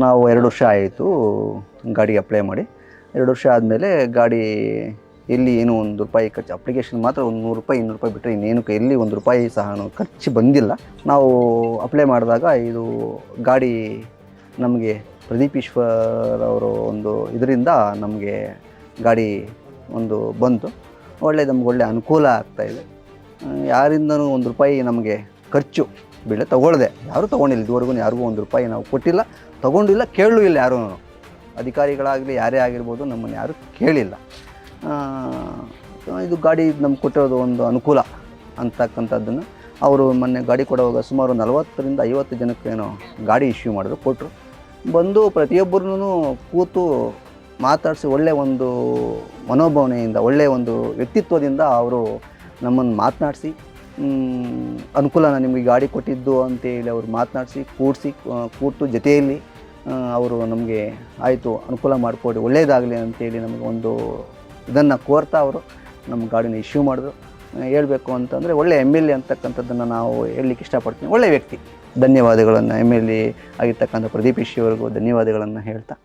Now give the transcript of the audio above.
ನಾವು 2 ವರ್ಷ ಆಯಿತು ಗಾಡಿಗೆ ಅಪ್ಲೈ ಮಾಡಿ. 2 ವರ್ಷ ಆದಮೇಲೆ ಗಾಡಿ ಎಲ್ಲಿ ಏನೂ ₹1 ಖರ್ಚು, ಅಪ್ಲಿಕೇಶನ್ ಮಾತ್ರ ಒಂದು ₹100 200 ಬಿಟ್ಟರೆ ಇನ್ನೇನು ಎಲ್ಲಿ ₹1 ಸಹ ಖರ್ಚು ಬಂದಿಲ್ಲ. ನಾವು ಅಪ್ಲೈ ಮಾಡಿದಾಗ ಇದು ಗಾಡಿ ನಮಗೆ ಪ್ರದೀಪ್ ಈಶ್ವರ್ ಅವರು ಒಂದು ಇದರಿಂದ ನಮಗೆ ಗಾಡಿ ಒಂದು ಬಂತು. ನಮ್ಗೆ ಒಳ್ಳೆ ಅನುಕೂಲ ಆಗ್ತಾಯಿದೆ. ಯಾರಿಂದನೂ ₹1 ನಮಗೆ ಖರ್ಚು ತಗೊಳ್ದೆ, ಯಾರೂ ತೊಗೊಂಡಿಲ್ಲ. ಇದುವರೆಗೂ ಯಾರಿಗೂ ₹1 ನಾವು ಕೊಟ್ಟಿಲ್ಲ, ತೊಗೊಂಡಿಲ್ಲ, ಕೇಳಲೂ ಇಲ್ಲ. ಯಾರೂ ಅಧಿಕಾರಿಗಳಾಗಲಿ ಯಾರೇ ಆಗಿರ್ಬೋದು ನಮ್ಮನ್ನು ಯಾರೂ ಕೇಳಿಲ್ಲ. ಇದು ಗಾಡಿ ನಮ್ಗೆ ಕೊಟ್ಟಿರೋದು ಒಂದು ಅನುಕೂಲ ಅಂತಕ್ಕಂಥದ್ದನ್ನು ಅವರು ಮೊನ್ನೆ ಗಾಡಿ ಕೊಡುವಾಗ ಸುಮಾರು 40ರಿಂದ 50 ಜನಕ್ಕೇನೋ ಗಾಡಿ ಇಶ್ಯೂ ಮಾಡಿದ್ರು, ಕೊಟ್ಟರು. ಬಂದು ಪ್ರತಿಯೊಬ್ಬರನ್ನೂ ಕೂತು ಮಾತಾಡಿಸಿ ಒಳ್ಳೆಯ ಒಂದು ಮನೋಭಾವನೆಯಿಂದ, ಒಳ್ಳೆಯ ಒಂದು ವ್ಯಕ್ತಿತ್ವದಿಂದ ಅವರು ನಮ್ಮನ್ನು ಮಾತನಾಡಿಸಿ, ಅನುಕೂಲನ ನಿಮಗೆ ಗಾಡಿ ಕೊಟ್ಟಿದ್ದು ಅಂತೇಳಿ ಅವರು ಮಾತನಾಡಿಸಿ ಕೂತು ಜೊತೆಯಲ್ಲಿ ಅವರು ನಮಗೆ ಆಯಿತು ಅನುಕೂಲ ಮಾಡಿಕೊಡಿ, ಒಳ್ಳೆಯದಾಗಲಿ ಅಂತೇಳಿ ನಮಗೆ ಒಂದು ಇದನ್ನು ಕೋರ್ತಾ ಅವರು ನಮ್ಮ ಗಾಡಿನ ಇಶ್ಯೂ ಮಾಡಿದ್ರು. ಹೇಳಬೇಕು ಅಂತಂದರೆ ಒಳ್ಳೆಯ MLA ಅಂತಕ್ಕಂಥದ್ದನ್ನು ನಾವು ಹೇಳಲಿಕ್ಕೆ ಇಷ್ಟಪಡ್ತೀನಿ. ಒಳ್ಳೆಯ ವ್ಯಕ್ತಿ. ಧನ್ಯವಾದಗಳನ್ನು MLA ಆಗಿರ್ತಕ್ಕಂಥ ಪ್ರದೀಪ್ ಈಶ್ವರ್ಗೂ ಧನ್ಯವಾದಗಳನ್ನು ಹೇಳ್ತಾ